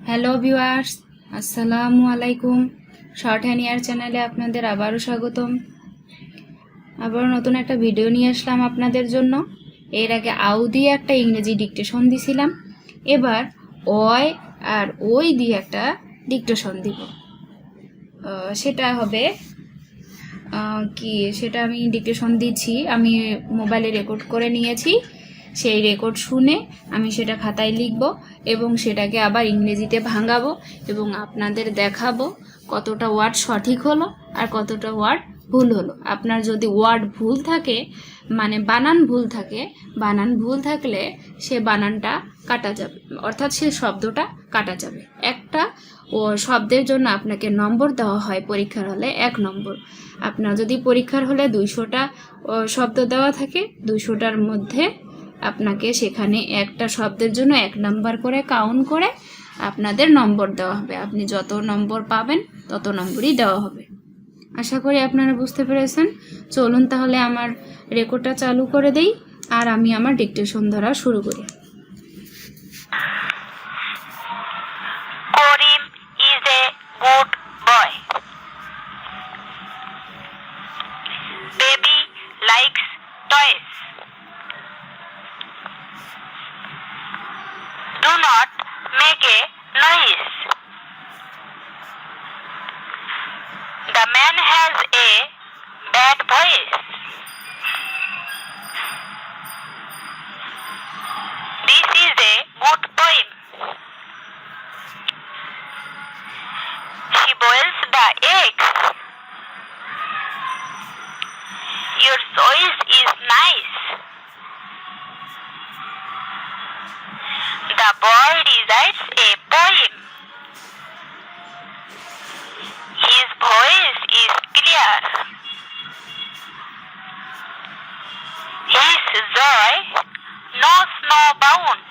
Hello viewers, আসসালামু আলাইকুম। Short hand ইয়ার চ্যানেলে আপনাদের আবারও স্বাগতম। আবার নতুন একটা ভিডিও নিয়ে আসলাম আপনাদের জন্য। এর আগে আউ দিয়ে একটা ইংরেজি ডিকটেশন দিছিলাম, এবার অয় আর ওই দিয়ে একটা ডিকটেশন দিব। সেটা হবে সেটা আমি ডিকটেশন দিচ্ছি, আমি মোবাইলে রেকর্ড করে নিয়েছি। সেই রেকর্ড শুনে আমি সেটা খাতায় লিখব এবং সেটাকে আবার ইংরেজিতে ভাঙাবো এবং আপনাদের দেখাবো কতটা ওয়ার্ড সঠিক হলো আর কতটা ওয়ার্ড ভুল হলো। আপনার যদি ওয়ার্ড ভুল থাকে, মানে বানান ভুল থাকলে সে বানানটা কাটা যাবে, অর্থাৎ সে শব্দটা কাটা যাবে। একটা শব্দের জন্য আপনাকে নম্বর দেওয়া হয় পরীক্ষার হলে 1 নম্বর। আপনার যদি পরীক্ষার হলে 200টা শব্দ দেওয়া থাকে, 200টার মধ্যে আপনাকে সেখানে একটা শব্দের জন্য 1 নাম্বার করে কাউন্ট করে আপনাদের নম্বর দেওয়া হবে। আপনি যত নম্বর পাবেন তত নম্বরই দেওয়া হবে। আশা করি আপনারা বুঝতে পেরেছেন। চলুন তাহলে আমার রেকর্ডটা চালু করে দেই আর আমি আমার ডিকটেশন ধরা শুরু করি। Karim is a good boy. Baby likes toys. Do not make a noise. The man has a bad voice. This is a good poem. She boils the eggs. Your choice is nice. The boy recites a poem. His voice is clear. His joy knows no bound.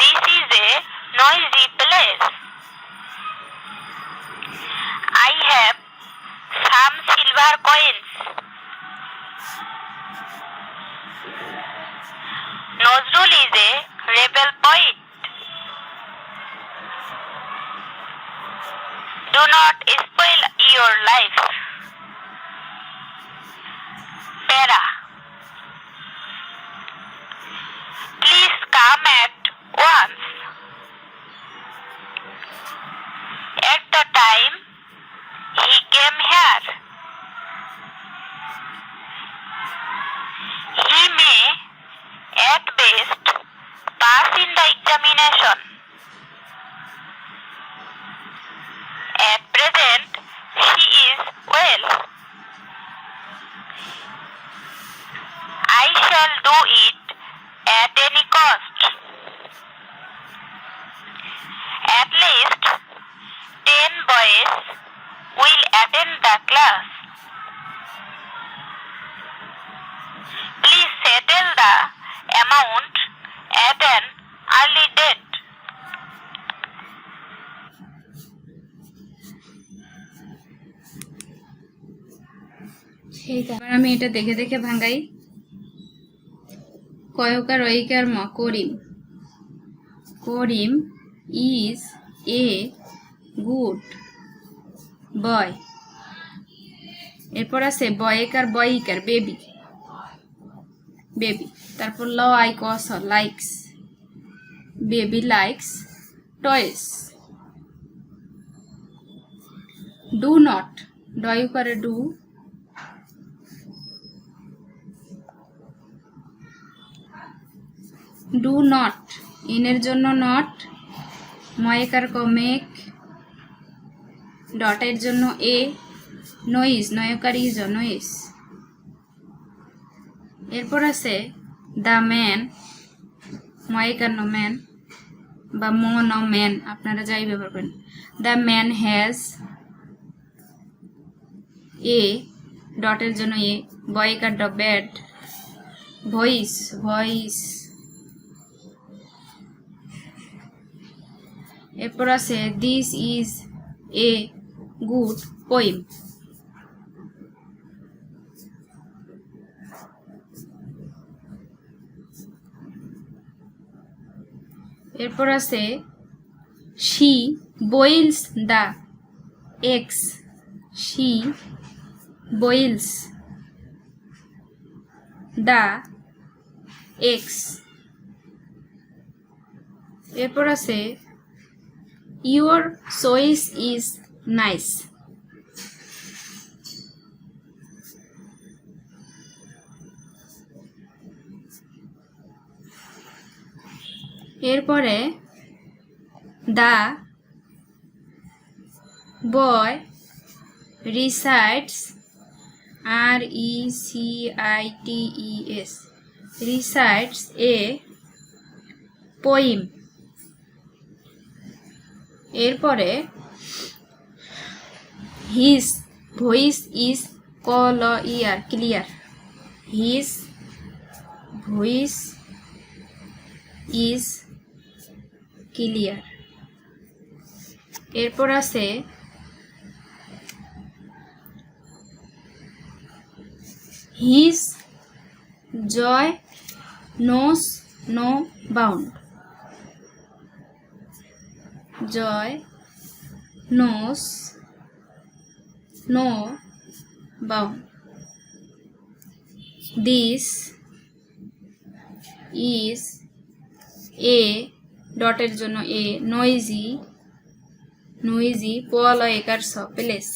This is a noisy place. I have some silver coins. Nazrul is a rebel poet. Do not spoil your life. Para. Please come at once. At the time he came here, he may at best pass in the examination. At present she is well. I shall do it at any cost. At least 10 boys will attend the class. Please settle the amount at an early date. ঠিক আছে, আমি এটা দেখে দেখে ভাঙাই। কয়কার ওইকার ম করিম। করিম is a good boy. এরপর আছে বয়কার বয়িকার বেবি। তারপর ল আই কস likes. Baby likes toys. Do not ডয়ুকারে ডু। ডু নট ইনের জন্য নট। ময়েকার কমেক। ডটের জন্য এ। নয়েজ নয়কার ইজ নয়েজ। এরপর আছে দ্য ম্যান। ময়েকার ন ম্যান বা ম ন ম্যান, আপনারা যাই ব্যবহার করেন। The man has a. ডটের জন্য এ। বয়েকার ড ব্যাড। Voice voice. এরপর আছে this is a good poem. এরপর আছে she boils the eggs, she boils the eggs. এরপর আছে your choice is nice, এরপরে the boy recites, recites, recites a poem. এরপরে his voice is clear, his voice is clear. এরপর আছে his joy knows no bound, joy knows no bound. This is a ডটের জন্য a noisy পলয়কার place.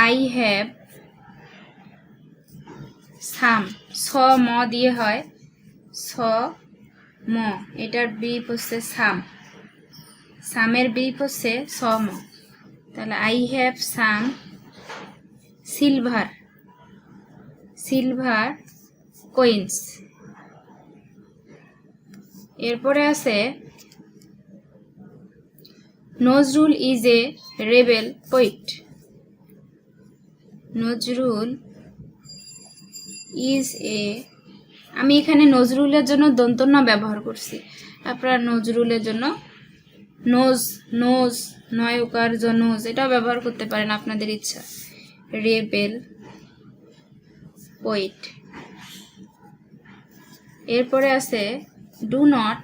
I have some, স ম দিয়ে হয়, স ম, এটার ব্রিপ হচ্ছে সাম, সামের ব্রিপ হচ্ছে স ম, তাহলে I have some silver coins. এরপরে আছে Nazrul is a rebel poet, Nazrul is a, আমি এখানে নজরুলের জন্য দন্তন্য ব্যবহার করছি, আপনারা নজরুলের জন্য নোজ নয়কার জন্য এটাও ব্যবহার করতে পারেন আপনাদের ইচ্ছা, রেবেল পোয়েট. এরপরে আছে do not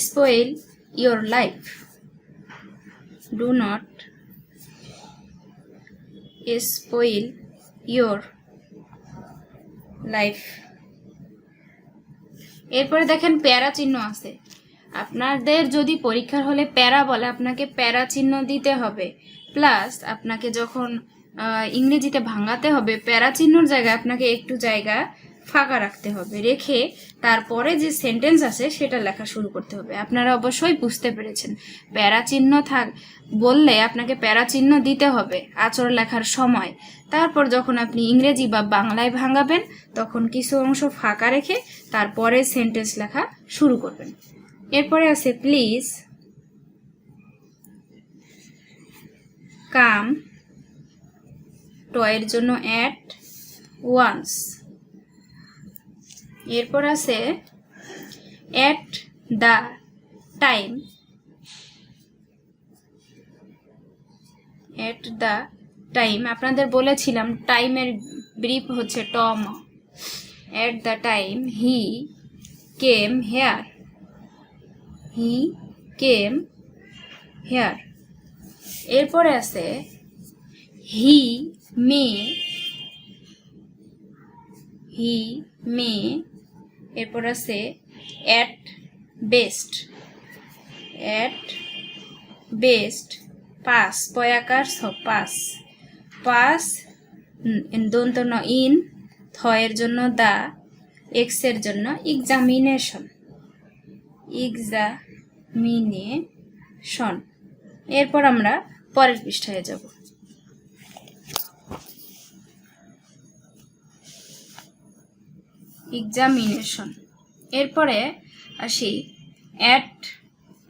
spoil your life, do not spoil your life. এরপরে দেখেন প্যারা চিহ্ন আছে, আপনাদের যদি পরীক্ষার হলে প্যারা বলে আপনাকে প্যারা চিহ্ন দিতে হবে, প্লাস আপনাকে যখন ইংরেজিতে ভাঙাতে হবে প্যারা চিহ্নর জায়গায় আপনাকে একটু জায়গা ফাঁকা রাখতে হবে, রেখে তারপরে যে সেন্টেন্স আছে সেটা লেখা শুরু করতে হবে. আপনারা অবশ্যই বুঝতে পেরেছেন, প্যারা চিহ্ন বললে আপনাকে প্যারা চিহ্ন দিতে হবে আচর লেখার সময়, তারপর যখন আপনি ইংরেজি বা বাংলায় ভাঙাবেন তখন কিছু অংশ ফাঁকা রেখে তারপরে সেন্টেন্স লেখা শুরু করবেন. এরপরে আছে প্লিজ কাম, টয়ের জন্য অ্যাট ওয়ান্স. এরপর আছে at the time, at the time আপনাদের বলেছিলাম টাইমের ব্রিফ হচ্ছে টম. At the time he came here, he came here. এরপরে আছে হি মে, হি মে. এরপর আছে at best, at best pass, পয়াকার স পাস, পাস দন্ত ন ইন, থয়ের জন্য দা, এক্সের জন্য এক্সামিনেশন, এক্সামিনেশন. এরপর আমরা পরের পৃষ্ঠায় যাব. এক্সামিনেশন. এরপরে আসি at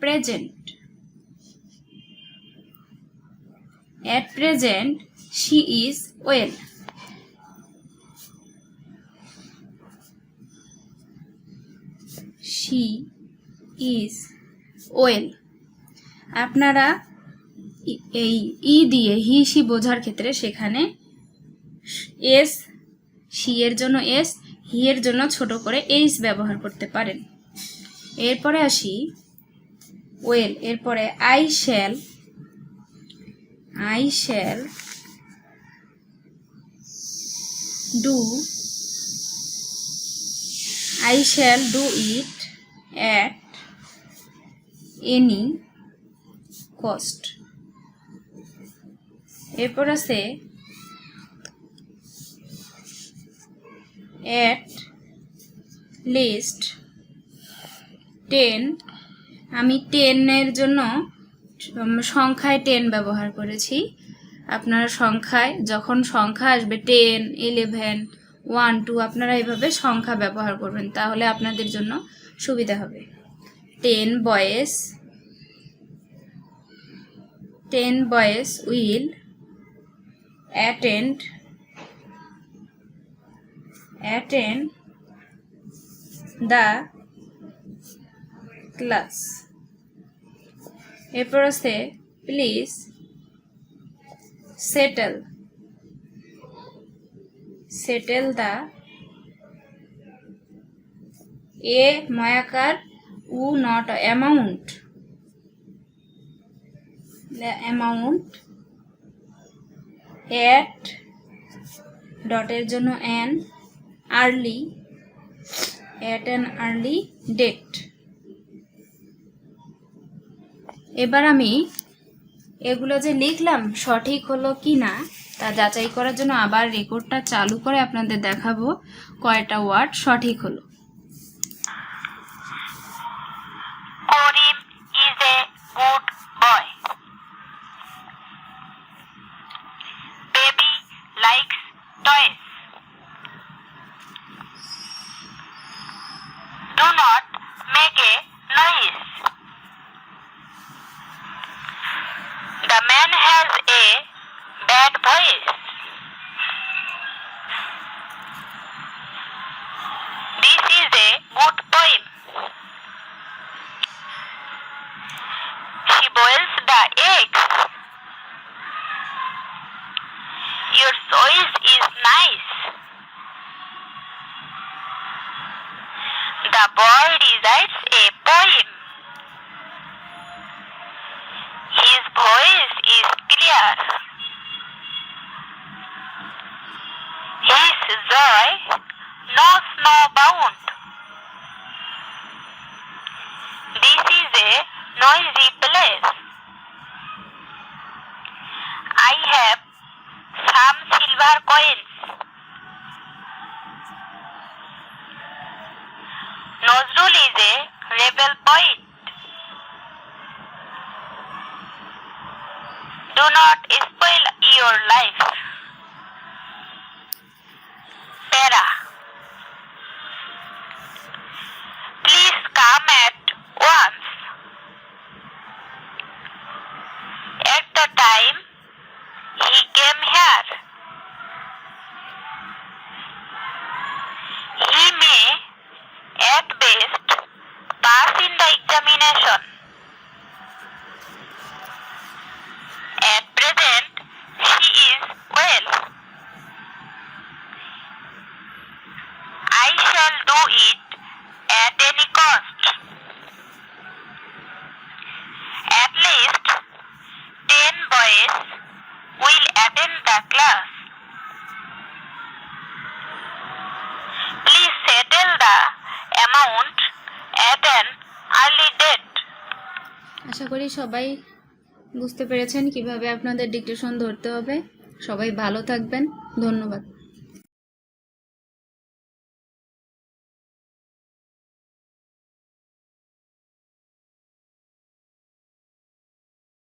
present, at present she is well, she is well. আপনারা এই ই দিয়ে হি সি বোঝার ক্ষেত্রে সেখানে এস, শি এর জন্য এস, হি এর জন্য ছোট করে এইচ ব্যবহার করতে পারেন. এরপরে আসি ওয়েল। এরপরে I shall do it at any cost. এরপর আছে at least 10। আমি 10 এর জন্য সংখ্যায় 10 ব্যবহার করেছি। আপনারা সংখ্যায় যখন সংখ্যা আসবে 10, 11, 1, 2 আপনারা এইভাবে সংখ্যা ব্যবহার করবেন, তাহলে আপনাদের জন্য সুবিধা হবে। 10 boys will attend the class। এরপর আছে প্লিজ settle the ময়াকার উ নট অ্যামাউন্ট at ডটের জন্য an early date। এবার আমি এগুলো যে লিখলাম সঠিক হলো কি না তা যাচাই করার জন্য আবার রেকর্ডটা চালু করে আপনাদের দেখাবো কয়টা ওয়ার্ড সঠিক হলো। করিম is a good boy. Baby likes toys. Do not make a noise. The man has a bad voice. This is a good poem. She boils the eggs. Your choice is nice. The boy recites a poem. His voice is clear. His joy knows no bound. This is a noisy place. I have some silver coins. Nazrul is a rebel poet. Do not spoil your life. Para. Please come at once. At the time he came here, he may at best pass in the examination. At present she is well. I shall do it at any cost. At least 10 boys will attend the class. Please settle the amount at an early date. আশা করি সবাই বুঝতে পেরেছেন কিভাবে আপনাদের dictation ধরতে হবে। সবাই ভালো থাকবেন। ধন্যবাদ।